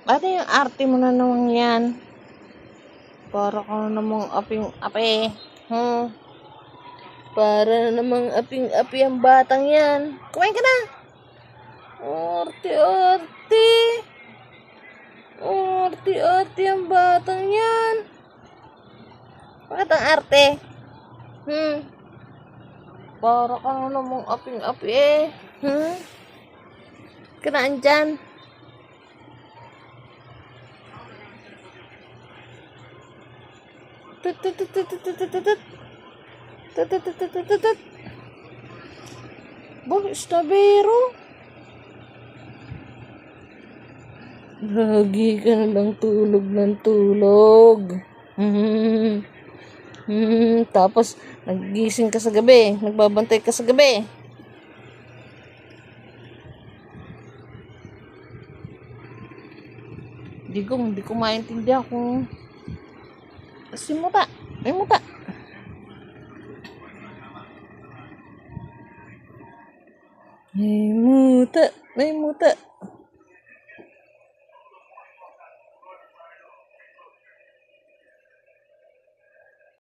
Ate, yung arte mo na naman yan. Para ka na namang aping-api. Para na namang aping-api ang batang yan. Kumain ka na. Arte-arte. Arte-arte ang batang yan. Bakit ang arte? Para ka na namang aping-api eh. Kanaan dyan. Bolis na biro. Lagi ka na lang tulog ng tulog. Tapos nagising ka sa gabi, nagbabantay ka sa gabi. Hindi ko maintindihan kung kasi muta, may muta. May muta.